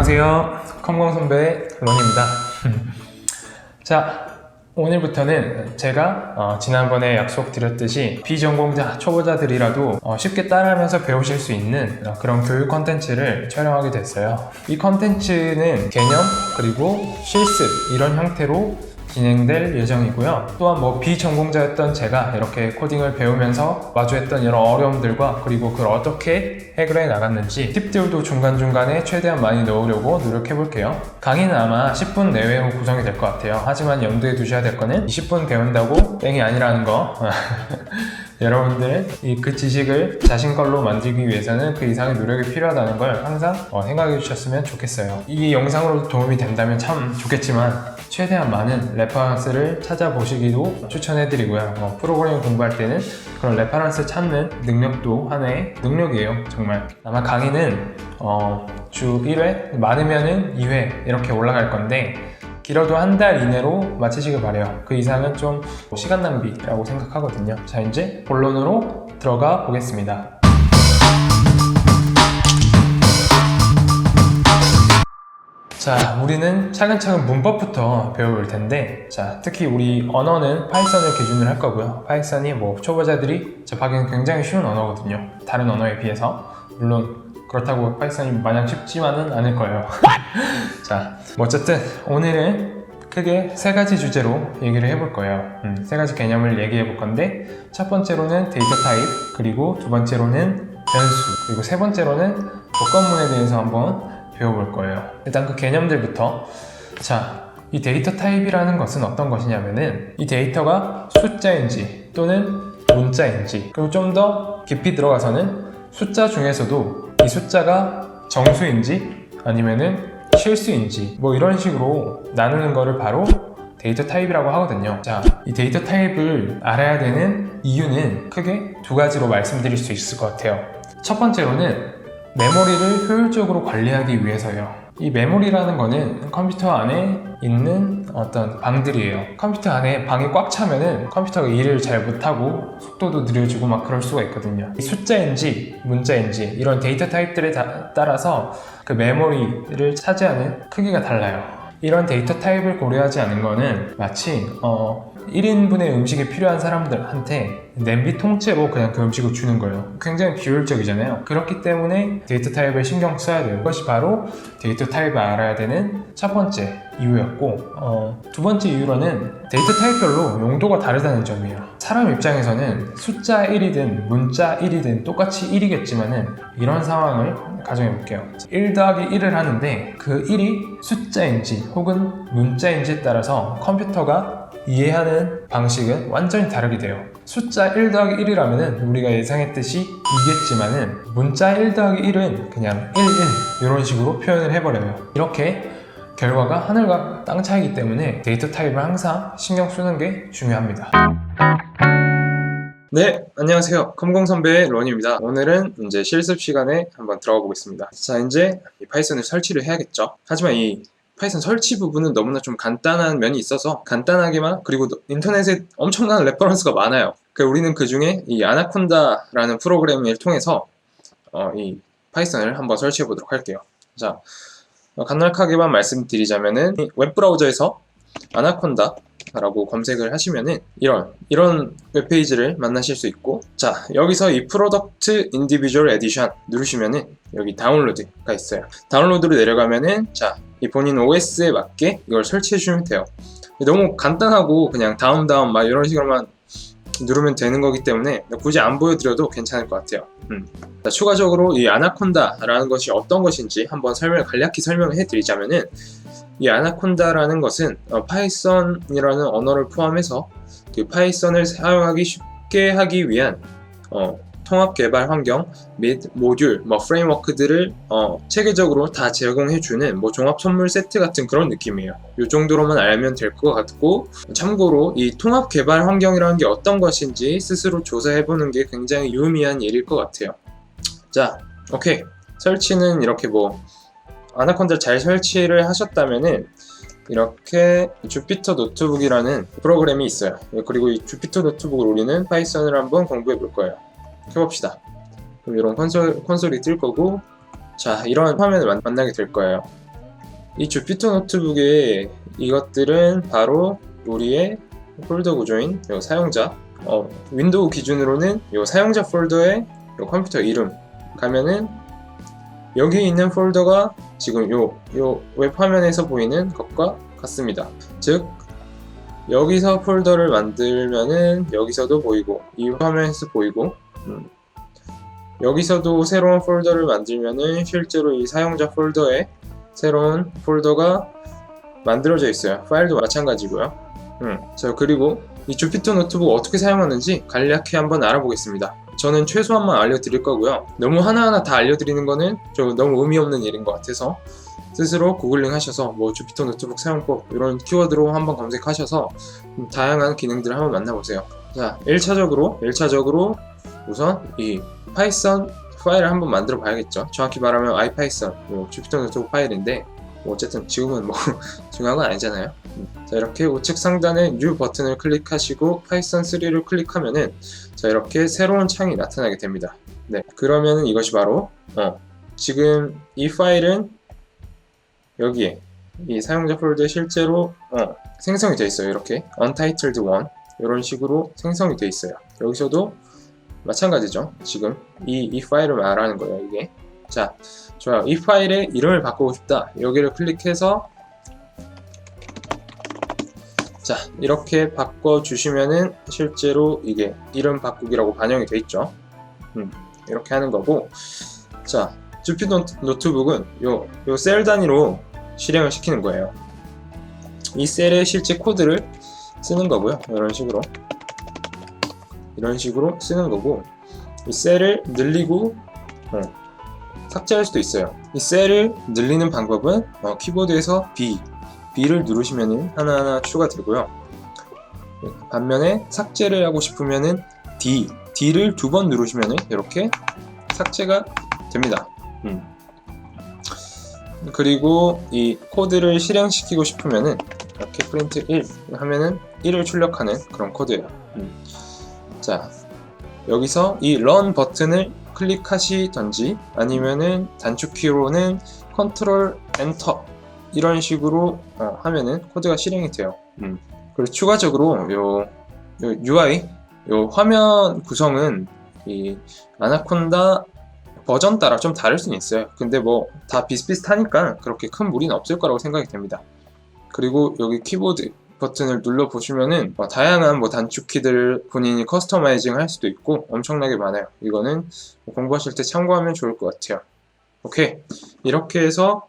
안녕하세요. 컴공선배 론입니다. 자, 오늘부터는 제가 지난번에 약속드렸듯이 비전공자 초보자들이라도 쉽게 따라하면서 배우실 수 있는 그런 교육 컨텐츠를 촬영하게 됐어요. 이 컨텐츠는 개념 그리고 실습 이런 형태로 진행될 예정이고요. 또한 비전공자였던 제가 이렇게 코딩을 배우면서 마주했던 여러 어려움들과 그리고 그걸 어떻게 해결해 나갔는지 팁들도 중간중간에 최대한 많이 넣으려고 노력해 볼게요. 강의는 아마 10분 내외로 구성이 될 것 같아요. 하지만 염두에 두셔야 될 거는 20분 배운다고 땡이 아니라는 거. 여러분들 그 지식을 자신 걸로 만들기 위해서는 그 이상의 노력이 필요하다는 걸 항상 생각해 주셨으면 좋겠어요. 이 영상으로 도움이 된다면 참 좋겠지만 최대한 많은 레퍼런스를 찾아보시기도 추천해드리고요. 프로그래밍 공부할 때는 그런 레퍼런스 찾는 능력도 하나의 능력이에요. 정말 아마 강의는 주 1회, 많으면은 2회 이렇게 올라갈 건데 길어도 한 달 이내로 마치시길 바래요. 그 이상은 좀 시간 낭비라고 생각하거든요. 자, 이제 본론으로 들어가 보겠습니다. 자, 우리는 차근차근 문법부터 배워볼 텐데, 자, 특히 우리 언어는 파이썬을 기준으로 할 거고요. 파이썬이 초보자들이 접하기는 굉장히 쉬운 언어거든요. 다른 언어에 비해서. 물론 그렇다고 파이썬이 마냥 쉽지만은 않을 거예요. 자, 어쨌든 오늘은 크게 세 가지 주제로 얘기를 해볼 거예요. 세 가지 개념을 얘기해 볼 건데, 첫 번째로는 데이터 타입, 그리고 두 번째로는 변수, 그리고 세 번째로는 조건문에 대해서 한번 배워볼 거예요. 일단 그 개념들부터. 자, 이 데이터 타입이라는 것은 어떤 것이냐면은 이 데이터가 숫자인지 또는 문자인지, 그리고 좀 더 깊이 들어가서는 숫자 중에서도 이 숫자가 정수인지 아니면은 실수인지 이런 식으로 나누는 거를 바로 데이터 타입이라고 하거든요. 자, 이 데이터 타입을 알아야 되는 이유는 크게 두 가지로 말씀드릴 수 있을 것 같아요. 첫 번째로는 메모리를 효율적으로 관리하기 위해서요. 이 메모리라는 거는 컴퓨터 안에 있는 어떤 방들이에요. 컴퓨터 안에 방이 꽉 차면은 컴퓨터가 일을 잘 못하고 속도도 느려지고 그럴 수가 있거든요. 숫자인지 문자인지 이런 데이터 타입들에 따라서 그 메모리를 차지하는 크기가 달라요. 이런 데이터 타입을 고려하지 않은 거는 마치 1인분의 음식이 필요한 사람들한테 냄비 통째로 그냥 그 음식을 주는 거예요. 굉장히 비효율적이잖아요. 그렇기 때문에 데이터 타입을 신경 써야 돼요. 그것이 바로 데이터 타입을 알아야 되는 첫 번째 이유였고, 두 번째 이유로는 데이터 타입별로 용도가 다르다는 점이에요. 사람 입장에서는 숫자 1이든 문자 1이든 똑같이 1이겠지만은 이런 상황을 가정해 볼게요. 1 더하기 1을 하는데 그 1이 숫자인지 혹은 문자인지에 따라서 컴퓨터가 이해하는 방식은 완전히 다르게 돼요. 숫자 1 더하기 1이라면 우리가 예상했듯이 이겠지만은 문자 1 더하기 1은 그냥 1, 1 이런 식으로 표현을 해버려요. 이렇게 결과가 하늘과 땅 차이기 때문에 데이터 타입을 항상 신경 쓰는 게 중요합니다. 네, 안녕하세요. 컴공선배의 론입니다. 오늘은 이제 실습 시간에 한번 들어가 보겠습니다. 자, 이제 이 파이썬을 설치를 해야겠죠. 하지만 이 파이썬 설치 부분은 너무나 좀 간단한 면이 있어서 간단하게만, 그리고 인터넷에 엄청난 레퍼런스가 많아요. 우리는 그 중에 이 아나콘다라는 프로그램을 통해서 이 파이썬을 한번 설치해 보도록 할게요. 자, 간략하게만 말씀드리자면은 웹브라우저에서 아나콘다라고 검색을 하시면은 이런 웹페이지를 만나실 수 있고, 자, 여기서 이 프로덕트 인디비주얼 에디션 누르시면은 여기 다운로드가 있어요. 다운로드로 내려가면은 자, 이 본인 OS에 맞게 이걸 설치해 주시면 돼요. 너무 간단하고 그냥 다음 이런 식으로만 누르면 되는 거기 때문에 굳이 안 보여드려도 괜찮을 것 같아요. 자, 추가적으로 이 아나콘다라는 것이 어떤 것인지 한번 간략히 설명을 해드리자면은, 이 아나콘다라는 것은 파이썬이라는 언어를 포함해서 그 파이썬을 사용하기 쉽게 하기 위한 통합 개발 환경 및 모듈, 프레임워크들을 체계적으로 다 제공해주는 종합 선물 세트 같은 그런 느낌이에요. 이 정도로만 알면 될 것 같고, 참고로 이 통합 개발 환경이라는 게 어떤 것인지 스스로 조사해보는 게 굉장히 유의미한 일일 것 같아요. 자, 오케이. 설치는 이렇게 아나콘다를 잘 설치를 하셨다면은 이렇게 주피터 노트북이라는 프로그램이 있어요. 그리고 이 주피터 노트북을 우리는 파이썬을 한번 공부해 볼 거예요. 켜봅시다. 그럼 이런 콘솔이 뜰 거고, 자, 이런 화면을 만나게 될 거예요. 이 주피터 노트북의 이것들은 바로 우리의 폴더 구조인 요 사용자, 윈도우 기준으로는 요 사용자 폴더에 요 컴퓨터 이름 가면은 여기 있는 폴더가 지금 요 웹 화면에서 보이는 것과 같습니다. 즉 여기서 폴더를 만들면은 여기서도 보이고 이 화면에서 보이고 여기서도 새로운 폴더를 만들면은 실제로 이 사용자 폴더에 새로운 폴더가 만들어져 있어요. 파일도 마찬가지고요. 자, 그리고 이 주피터 노트북 어떻게 사용하는지 간략히 한번 알아보겠습니다. 저는 최소한만 알려드릴 거고요. 너무 하나하나 다 알려드리는 거는 좀 너무 의미 없는 일인 것 같아서 스스로 구글링 하셔서 뭐 주피터 노트북 사용법 이런 키워드로 한번 검색하셔서 다양한 기능들을 한번 만나보세요. 자, 1차적으로 우선 이 파이썬 파일을 한번 만들어 봐야겠죠. 정확히 말하면 아이파이썬 주피터 노트북 파일인데 뭐 어쨌든 지금은 뭐 중요한 건 아니잖아요. 자, 이렇게 우측 상단에 New 버튼을 클릭하시고 파이썬 3를 클릭하면은 자, 이렇게 새로운 창이 나타나게 됩니다. 네, 그러면은 이것이 바로 지금 이 파일은 여기에 이 사용자 폴더에 실제로 생성이 되어 있어요. 이렇게 untitled 1 이런 식으로 생성이 되어 있어요. 여기서도 마찬가지죠. 지금 이 파일을 말하는 거예요. 이게 자, 좋아요. 이 파일의 이름을 바꾸고 싶다. 여기를 클릭해서 자, 이렇게 바꿔주시면은 실제로 이게 이름 바꾸기라고 반영이 돼 있죠. 이렇게 하는 거고, 자, 주피터 노트북은 요 셀 단위로 실행을 시키는 거예요. 이 셀의 실제 코드를 쓰는 거고요. 이런 식으로 쓰는 거고, 이 셀을 늘리고 삭제할 수도 있어요. 이 셀을 늘리는 방법은 키보드에서 B를 누르시면은 하나하나 추가되고요. 반면에 삭제를 하고 싶으면은 D를 2번 누르시면은 이렇게 삭제가 됩니다. 그리고 이 코드를 실행시키고 싶으면은 이렇게 프린트 1 하면은 1을 출력하는 그런 코드예요. 자, 여기서 이 run 버튼을 클릭하시던지 아니면은 단축키로는 컨트롤 엔터 이런 식으로 하면은 코드가 실행이 돼요. 그리고 추가적으로 요 UI 요 화면 구성은 이 아나콘다 버전 따라 좀 다를 수는 있어요. 근데 뭐 다 비슷비슷하니까 그렇게 큰 무리는 없을 거라고 생각이 됩니다. 그리고 여기 키보드 버튼을 눌러 보시면은 다양한 단축키들을 본인이 커스터마이징 할 수도 있고 엄청나게 많아요. 이거는 공부하실 때 참고하면 좋을 것 같아요. 오케이, 이렇게 해서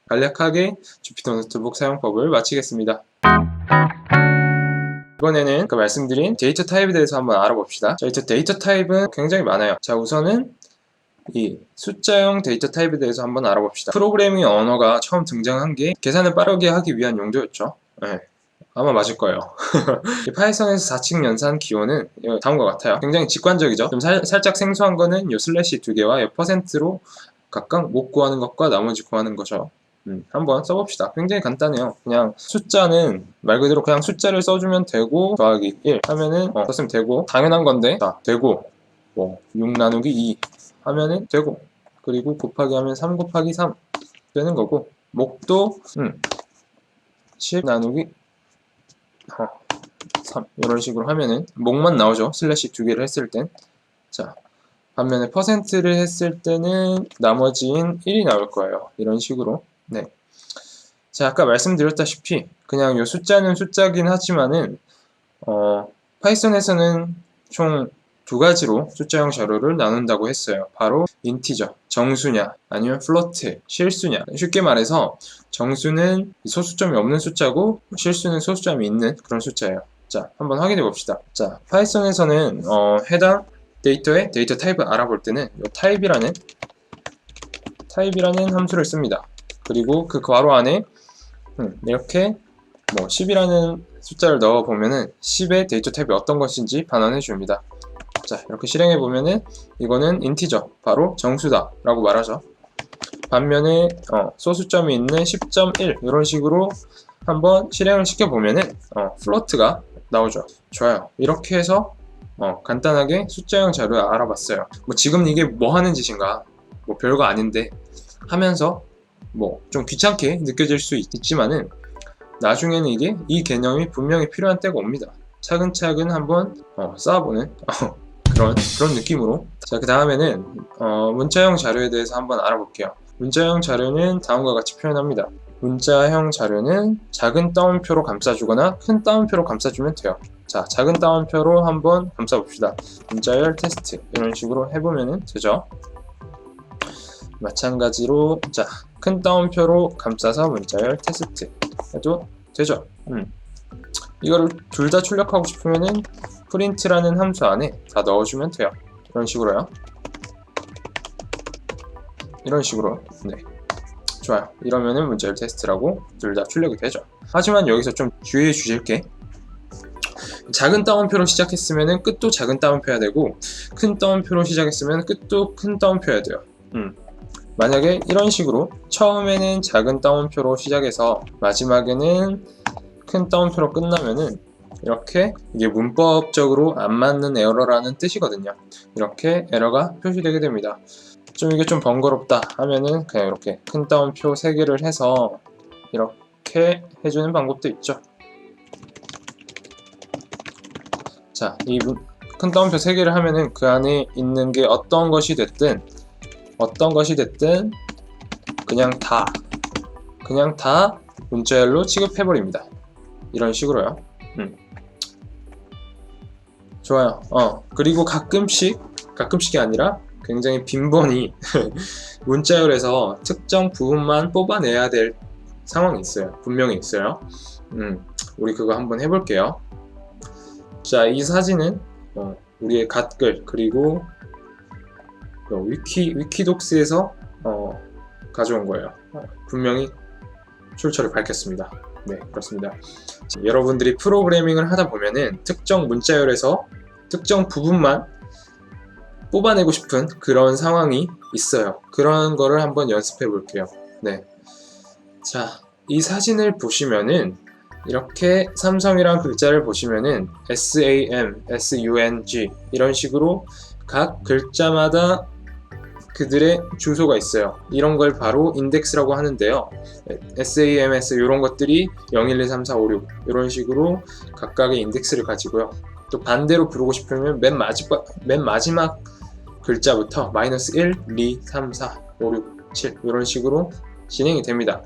간략하게 주피터 노트북 사용법을 마치겠습니다. 이번에는 아까 말씀드린 데이터 타입에 대해서 한번 알아봅시다. 자, 데이터 타입은 굉장히 많아요. 자, 우선은 이 숫자형 데이터 타입에 대해서 한번 알아봅시다. 프로그래밍 언어가 처음 등장한 게 계산을 빠르게 하기 위한 용도였죠. 네, 아마 맞을 거예요. 파이썬에서 4층 연산 기호는 다음과 같아요. 굉장히 직관적이죠. 좀 살짝 생소한 거는 요 슬래시 2개와 요 퍼센트로 각각 못 구하는 것과 나머지 구하는 거죠. 한번 써봅시다. 굉장히 간단해요. 그냥 숫자는 말 그대로 그냥 숫자를 써주면 되고 더하기 1 하면은 썼으면 되고 당연한 건데 자, 되고 뭐 6 나누기 2 하면은 되고 그리고 곱하기 하면 3 곱하기 3 되는 거고 목도 10 나누기 3 이런 식으로 하면은 목만 나오죠. 슬래시 2개를 했을 땐. 자, 반면에 퍼센트를 했을 때는 나머지인 1이 나올 거예요. 이런 식으로. 네. 자, 아까 말씀드렸다시피 그냥 요 숫자는 숫자긴 하지만은 파이썬에서는 총 2가지로 숫자형 자료를 나눈다고 했어요. 바로 인티저, 정수냐 아니면 플로트, 실수냐. 쉽게 말해서 정수는 소수점이 없는 숫자고 실수는 소수점이 있는 그런 숫자예요. 자, 한번 확인해 봅시다. 자, 파이썬에서는 해당 데이터의 데이터 타입을 알아볼 때는 요 타입이라는 함수를 씁니다. 그리고 그 괄호 안에 이렇게 10이라는 숫자를 넣어 보면은 10의 데이터 타입이 어떤 것인지 반환해 줍니다. 자, 이렇게 실행해 보면은 이거는 인티저, 바로 정수다 라고 말하죠. 반면에 소수점이 있는 10.1 이런 식으로 한번 실행을 시켜 보면은 플로트가 나오죠. 좋아요. 이렇게 해서 간단하게 숫자형 자료를 알아봤어요. 지금 이게 뭐 하는 짓인가, 별거 아닌데 하면서 뭐 좀 귀찮게 느껴질 수 있지만은 나중에는 이게 이 개념이 분명히 필요한 때가 옵니다. 차근차근 한번 쌓아보는 그런 느낌으로. 자, 그 다음에는 문자형 자료에 대해서 한번 알아볼게요. 문자형 자료는 다음과 같이 표현합니다. 문자형 자료는 작은 따옴표로 감싸주거나 큰 따옴표로 감싸주면 돼요. 자, 작은 따옴표로 한번 감싸봅시다. 문자열 테스트 이런 식으로 해보면 되죠. 마찬가지로 자, 큰 따옴표로 감싸서 문자열 테스트 해도 되죠. 이거를 둘 다 출력하고 싶으면은 print라는 함수 안에 다 넣어주면 돼요. 이런 식으로요. 이런 식으로. 네, 좋아요. 이러면은 문자열 테스트라고 둘 다 출력이 되죠. 하지만 여기서 좀 주의해 주실 게, 작은 따옴표로 시작했으면은 끝도 작은 따옴표야 되고, 큰 따옴표로 시작했으면 끝도 큰 따옴표야 돼요. 만약에 이런 식으로 처음에는 작은 따옴표로 시작해서 마지막에는 큰 따옴표로 끝나면은 이렇게 이게 문법적으로 안 맞는 에러라는 뜻이거든요. 이렇게 에러가 표시되게 됩니다. 이게 좀 번거롭다 하면은 그냥 이렇게 큰 따옴표 3개를 해서 이렇게 해주는 방법도 있죠. 자, 이 큰 따옴표 3개를 하면은 그 안에 있는 게 어떤 것이 됐든 그냥 다 문자열로 취급해버립니다. 이런 식으로요. 좋아요. 그리고 가끔씩이 아니라 굉장히 빈번히 문자열에서 특정 부분만 뽑아내야 될 상황이 있어요. 분명히 있어요. 우리 그거 한번 해볼게요. 자, 이 사진은 우리의 갓글 그리고 위키독스에서 가져온 거예요. 분명히 출처를 밝혔습니다. 네, 그렇습니다. 여러분들이 프로그래밍을 하다 보면은 특정 문자열에서 특정 부분만 뽑아내고 싶은 그런 상황이 있어요. 그런 거를 한번 연습해 볼게요. 네. 자, 이 사진을 보시면은 이렇게 삼성이란 글자를 보시면은 SAM, SUNG 이런 식으로 각 글자마다 그들의 주소가 있어요. 이런 걸 바로 인덱스라고 하는데요. SAMS 이런 것들이 0, 1, 2, 3, 4, 5, 6 이런 식으로 각각의 인덱스를 가지고요. 또 반대로 부르고 싶으면 맨 마지막 글자부터 마이너스 1, 2, 3, 4, 5, 6, 7 이런 식으로 진행이 됩니다.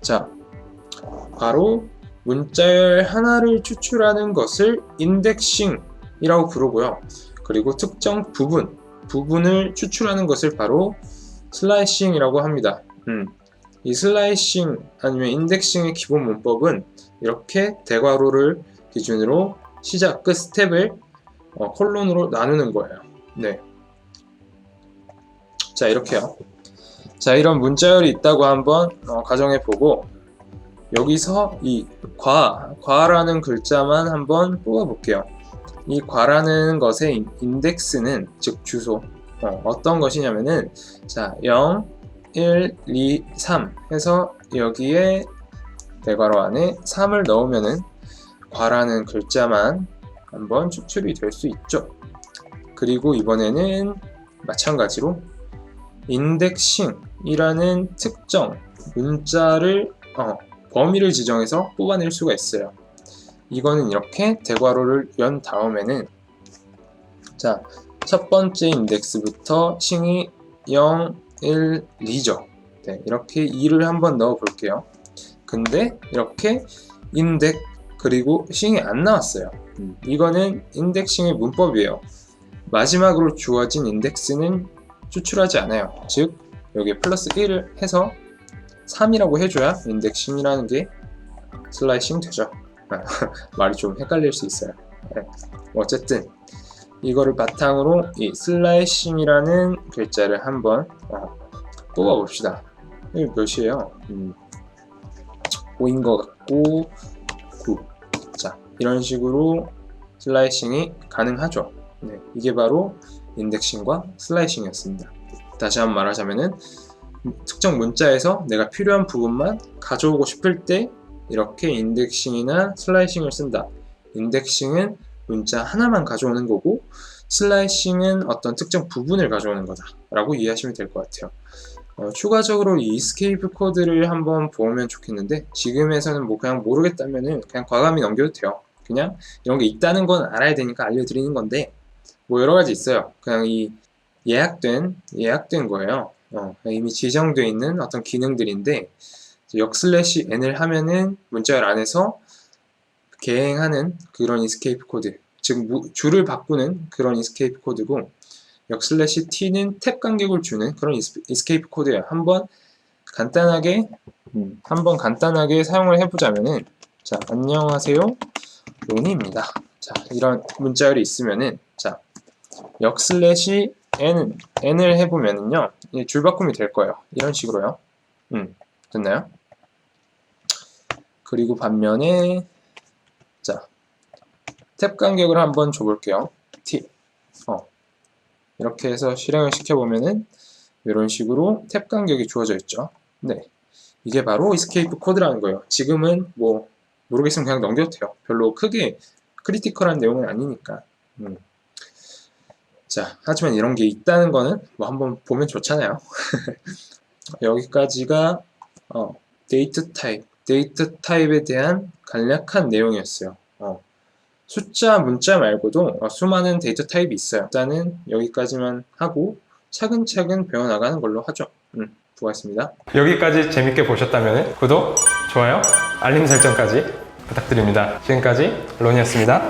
자, 바로 문자열 하나를 추출하는 것을 인덱싱이라고 부르고요. 그리고 특정 부분을 추출하는 것을 바로 슬라이싱이라고 합니다. 이 슬라이싱 아니면 인덱싱의 기본 문법은 이렇게 대괄호를 기준으로 시작, 끝 스텝을 콜론으로 나누는 거예요. 네. 자, 이렇게요. 자, 이런 문자열이 있다고 한번 가정해 보고, 여기서 이 과라는 글자만 한번 뽑아 볼게요. 이 과라는 것의 인덱스는, 즉 주소, 어떤 것이냐면은, 자, 0, 1, 2, 3 해서 여기에 대괄호 안에 3을 넣으면은 과라는 글자만 한번 추출이 될 수 있죠. 그리고 이번에는 마찬가지로 인덱싱이라는 특정 문자를 범위를 지정해서 뽑아낼 수가 있어요. 이거는 이렇게 대괄호를 연 다음에는, 자, 첫 번째 인덱스부터 싱이 0, 1, 2죠. 네, 이렇게 2를 한번 넣어 볼게요. 근데 이렇게 인덱 그리고 싱이 안 나왔어요. 이거는 인덱싱의 문법이에요. 마지막으로 주어진 인덱스는 추출하지 않아요. 즉 여기에 플러스 1을 해서 3이라고 해줘야 인덱싱이라는 게 슬라이싱 되죠. 말이 좀 헷갈릴 수 있어요. 네. 어쨌든 이거를 바탕으로 이 슬라이싱이라는 글자를 한번 뽑아 봅시다. 이게 몇이에요? 5인 것 같고 9. 자, 이런 식으로 슬라이싱이 가능하죠. 네, 이게 바로 인덱싱과 슬라이싱이었습니다. 다시 한번 말하자면은, 특정 문자에서 내가 필요한 부분만 가져오고 싶을 때 이렇게 인덱싱이나 슬라이싱을 쓴다. 인덱싱은 문자 하나만 가져오는 거고, 슬라이싱은 어떤 특정 부분을 가져오는 거다 라고 이해하시면 될 것 같아요. 추가적으로 이 이스케이프 코드를 한번 보면 좋겠는데, 지금에서는 뭐 그냥 모르겠다면은 그냥 과감히 넘겨도 돼요. 그냥 이런 게 있다는 건 알아야 되니까 알려드리는 건데, 뭐 여러 가지 있어요. 그냥 이 예약된 거예요. 이미 지정되어 있는 어떤 기능들인데, 역슬래시 n을 하면은 문자열 안에서 개행하는 그런 이스케이프 코드, 즉 줄을 바꾸는 그런 이스케이프 코드고, 역슬래시 t는 탭 간격을 주는 그런 이스케이프 코드예요. 한번 간단하게 사용을 해보자면은, 자, 안녕하세요 로니입니다. 자, 이런 문자열이 있으면은, 자, 역슬래시 n을 해보면은요, 줄 바꿈이 될 거예요. 이런 식으로요. 됐나요? 그리고 반면에, 자, 탭 간격을 한번 줘볼게요. t. 이렇게 해서 실행을 시켜보면은 이런 식으로 탭 간격이 주어져 있죠. 네, 이게 바로 이스케이프 코드라는 거예요. 지금은 뭐 모르겠으면 그냥 넘겨도 돼요. 별로 크게 크리티컬한 내용은 아니니까. 자, 하지만 이런 게 있다는 거는 뭐 한번 보면 좋잖아요. 여기까지가 데이트 타입에 대한 간략한 내용이었어요. 숫자, 문자 말고도 수많은 데이터 타입이 있어요. 일단은 여기까지만 하고 차근차근 배워나가는 걸로 하죠. 수고하셨습니다. 여기까지 재밌게 보셨다면 구독, 좋아요, 알림 설정까지 부탁드립니다. 지금까지 론이었습니다.